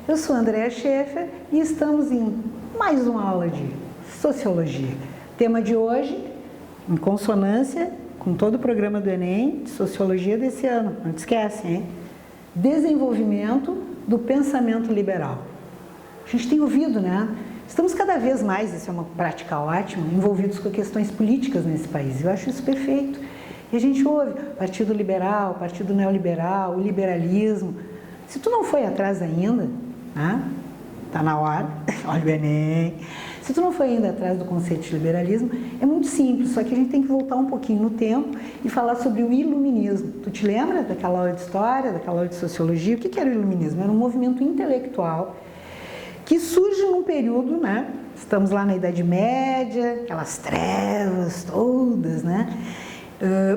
Eu sou Andréa Schaefer e estamos em mais uma aula de Sociologia. Tema de hoje, em consonância com todo o programa do Enem, de Sociologia desse ano, não te esquece, hein? Desenvolvimento do pensamento liberal. A gente tem ouvido, né? Estamos cada vez mais, isso é uma prática ótima, envolvidos com questões políticas nesse país. Eu acho isso perfeito. E a gente ouve Partido Liberal, Partido Neoliberal, o liberalismo. Se tu não foi atrás ainda, né? Tá na hora, olha o Enem. Se tu não foi ainda atrás do conceito de liberalismo, é muito simples, só que a gente tem que voltar um pouquinho no tempo e falar sobre o iluminismo. Tu te lembra daquela aula de história, daquela aula de sociologia? O que era o iluminismo? Era um movimento intelectual que surge num período, né? Estamos lá na Idade Média, aquelas trevas todas, né?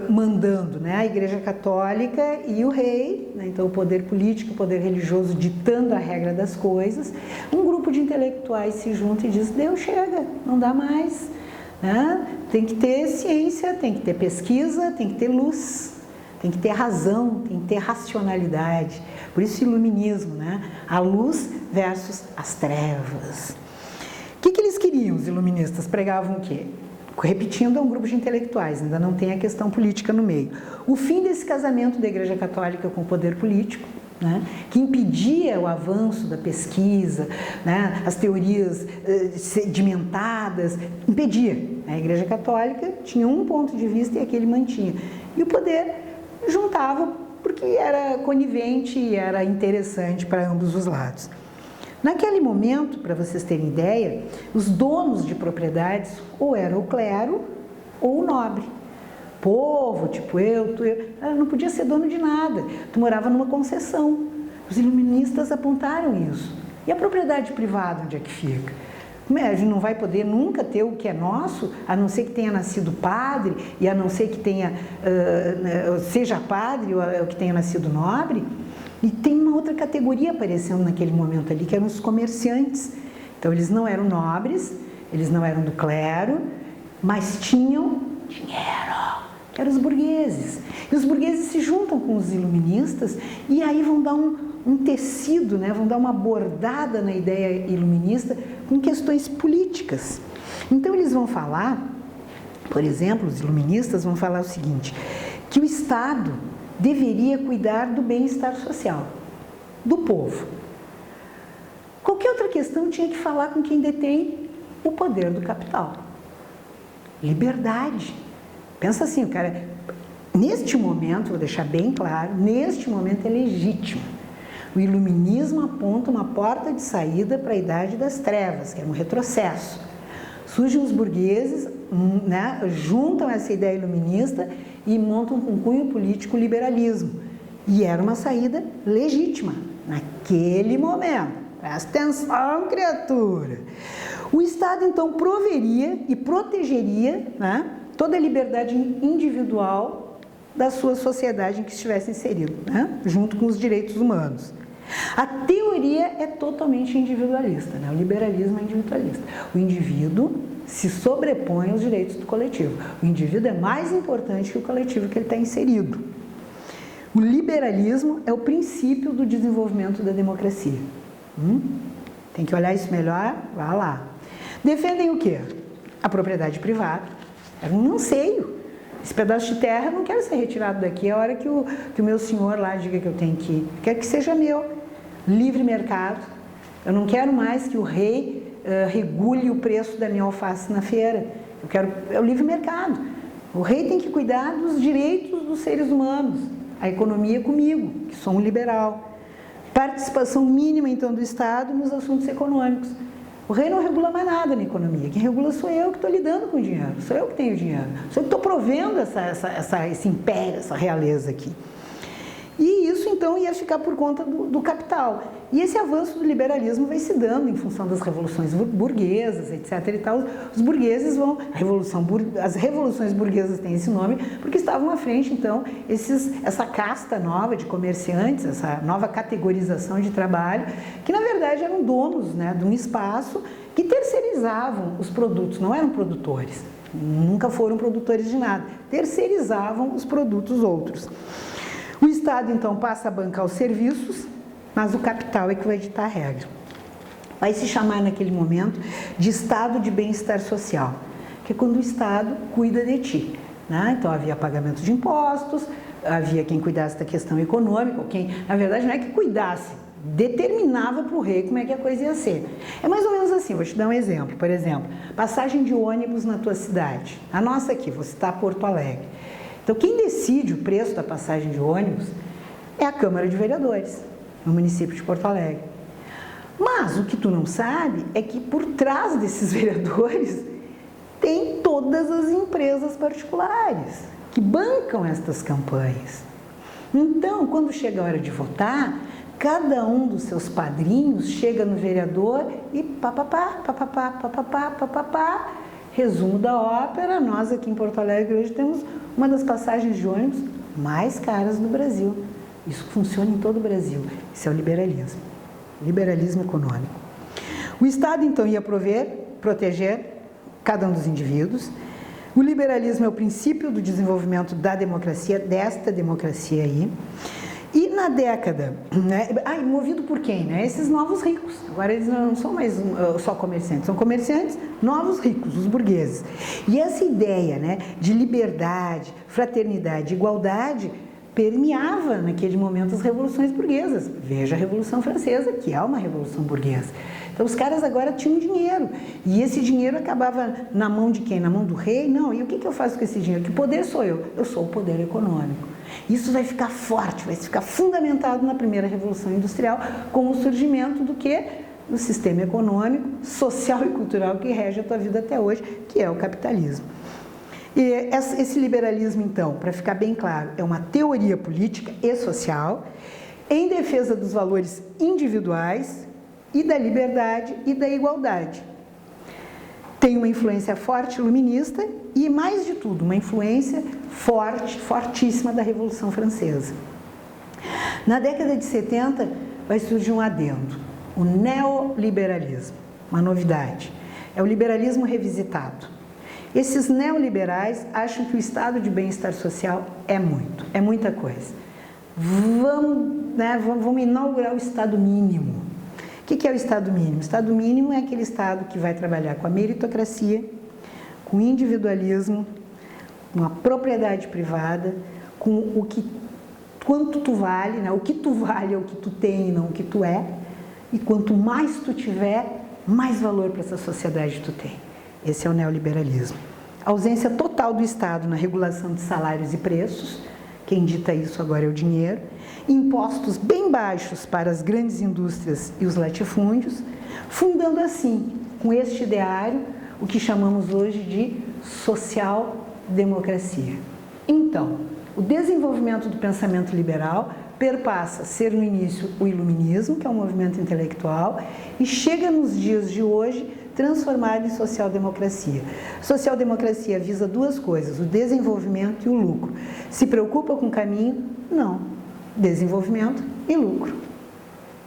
Mandando, né? A Igreja Católica e o rei, né? Então o poder político, o poder religioso ditando a regra das coisas. Um grupo de intelectuais se junta e diz: Deus, chega, não dá mais, né? Tem que ter ciência, tem que ter pesquisa, tem que ter luz, tem que ter razão, tem que ter racionalidade. Por isso iluminismo, né? A luz versus as trevas. O que eles queriam, os iluministas? Pregavam o quê? Repetindo, é um grupo de intelectuais, ainda não tem a questão política no meio. O fim desse casamento da Igreja Católica com o poder político, né, que impedia o avanço da pesquisa, né, as teorias sedimentadas, impedia. A Igreja Católica tinha um ponto de vista e aquele mantinha. E o poder juntava porque era conivente e era interessante para ambos os lados. Naquele momento, para vocês terem ideia, os donos de propriedades ou eram o clero ou o nobre. Povo, tipo eu, não podia ser dono de nada. Tu morava numa concessão. Os iluministas apontaram isso. E a propriedade privada, onde é que fica? A gente não vai poder nunca ter o que é nosso, a não ser que tenha nascido padre e a não ser que tenha, seja padre ou que tenha nascido nobre. E tem uma outra categoria aparecendo naquele momento ali, que eram os comerciantes. Então, eles não eram nobres, eles não eram do clero, mas tinham dinheiro, que eram os burgueses. E os burgueses se juntam com os iluministas e aí vão dar um tecido, né? Vão dar uma bordada na ideia iluminista com questões políticas. Então, eles vão falar, por exemplo, os iluministas vão falar o seguinte, que o Estado deveria cuidar do bem-estar social, do povo. Qualquer outra questão tinha que falar com quem detém o poder do capital. Liberdade. Pensa assim, o cara, neste momento, vou deixar bem claro, neste momento é legítimo. O iluminismo aponta uma porta de saída para a Idade das Trevas, que é um retrocesso. Surgem os burgueses, né, juntam essa ideia iluminista e montam com cunho político o liberalismo. E era uma saída legítima, naquele momento. Presta atenção, criatura! O Estado, então, proveria e protegeria, né, toda a liberdade individual da sua sociedade em que estivesse inserido, né, junto com os direitos humanos. A teoria é totalmente individualista, né? O liberalismo é individualista. O indivíduo se sobrepõe aos direitos do coletivo. O indivíduo é mais importante que o coletivo que ele está inserido. O liberalismo é o princípio do desenvolvimento da democracia. Tem que olhar isso melhor? Vá lá. Defendem o quê? A propriedade privada. É um anseio. Esse pedaço de terra eu não quero ser retirado daqui a hora que o meu senhor lá diga que eu tenho que ir. Eu quero que seja meu. Livre mercado. Eu não quero mais que o rei regule o preço da minha alface na feira. É o livre mercado. O rei tem que cuidar dos direitos dos seres humanos. A economia é comigo, que sou um liberal. Participação mínima, então, do Estado nos assuntos econômicos. O rei não regula mais nada na economia. Quem regula sou eu que estou lidando com o dinheiro. Sou eu que tenho dinheiro. Sou eu que estou provendo esse império, essa realeza aqui. E isso, então, ia ficar por conta do capital. E esse avanço do liberalismo vai se dando em função das revoluções burguesas, etc. e tal. Os burgueses vão... As revoluções burguesas têm esse nome porque estavam à frente, então, essa casta nova de comerciantes, essa nova categorização de trabalho, que, na verdade, eram donos, né, de um espaço que terceirizavam os produtos, não eram produtores. Nunca foram produtores de nada. Terceirizavam os produtos outros. O Estado, então, passa a bancar os serviços mas o capital é que vai ditar a regra. Vai se chamar naquele momento de estado de bem-estar social, que é quando o Estado cuida de ti, né? Então havia pagamento de impostos, havia quem cuidasse da questão econômica, quem, na verdade, não é que cuidasse, determinava para o rei como é que a coisa ia ser. É mais ou menos assim, vou te dar um exemplo. Por exemplo, passagem de ônibus na tua cidade. A nossa aqui, vou citar Porto Alegre. Então, quem decide o preço da passagem de ônibus é a Câmara de Vereadores, no município de Porto Alegre. Mas o que tu não sabe é que por trás desses vereadores tem todas as empresas particulares que bancam estas campanhas. Então, quando chega a hora de votar, cada um dos seus padrinhos chega no vereador e papapá, papapá, papapá, papapá, resumo da ópera. Nós aqui em Porto Alegre hoje temos uma das passagens de ônibus mais caras do Brasil. Isso funciona em todo o Brasil. Isso é o liberalismo. Liberalismo econômico. O Estado, então, ia proteger cada um dos indivíduos. O liberalismo é o princípio do desenvolvimento da democracia, desta democracia aí. E na década, né, movido por quem? Né? Esses novos ricos. Agora eles não são mais só comerciantes, são comerciantes novos ricos, os burgueses. E essa ideia, né, de liberdade, fraternidade, igualdade, permeava naquele momento as revoluções burguesas. Veja a Revolução Francesa, que é uma revolução burguesa. Então os caras agora tinham dinheiro, e esse dinheiro acabava na mão de quem? Na mão do rei? Não, e o que eu faço com esse dinheiro? Que poder sou eu? Eu sou o poder econômico. Isso vai ficar forte, vai ficar fundamentado na primeira Revolução Industrial, com o surgimento do quê? Do sistema econômico, social e cultural que rege a tua vida até hoje, que é o capitalismo. E esse liberalismo, então, para ficar bem claro, é uma teoria política e social em defesa dos valores individuais e da liberdade e da igualdade. Tem uma influência forte iluminista e, mais de tudo, uma influência forte, fortíssima da Revolução Francesa. Na década de 70 vai surgir um adendo, o neoliberalismo, uma novidade. É o liberalismo revisitado. Esses neoliberais acham que o estado de bem-estar social é muita coisa. Vamos inaugurar o estado mínimo. O que é o estado mínimo? O estado mínimo é aquele estado que vai trabalhar com a meritocracia, com o individualismo, com a propriedade privada, com quanto tu vale, né? O que tu vale é o que tu tem, não o que tu é. E quanto mais tu tiver, mais valor para essa sociedade tu tem. Esse é o neoliberalismo. A ausência total do Estado na regulação de salários e preços, quem dita isso agora é o dinheiro, impostos bem baixos para as grandes indústrias e os latifúndios, fundando assim, com este ideário, o que chamamos hoje de social-democracia. Então, o desenvolvimento do pensamento liberal perpassa ser no início o iluminismo, que é um movimento intelectual, e chega nos dias de hoje transformado em social-democracia. Social-democracia visa duas coisas, o desenvolvimento e o lucro. Se preocupa com o caminho? Não. Desenvolvimento e lucro.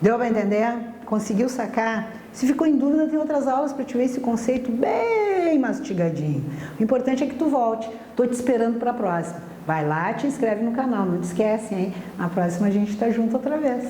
Deu para entender? Conseguiu sacar? Se ficou em dúvida, tem outras aulas para te ver esse conceito bem mastigadinho. O importante é que tu volte. Estou te esperando para a próxima. Vai lá, te inscreve no canal, não te esquece, hein? Na próxima a gente está junto outra vez.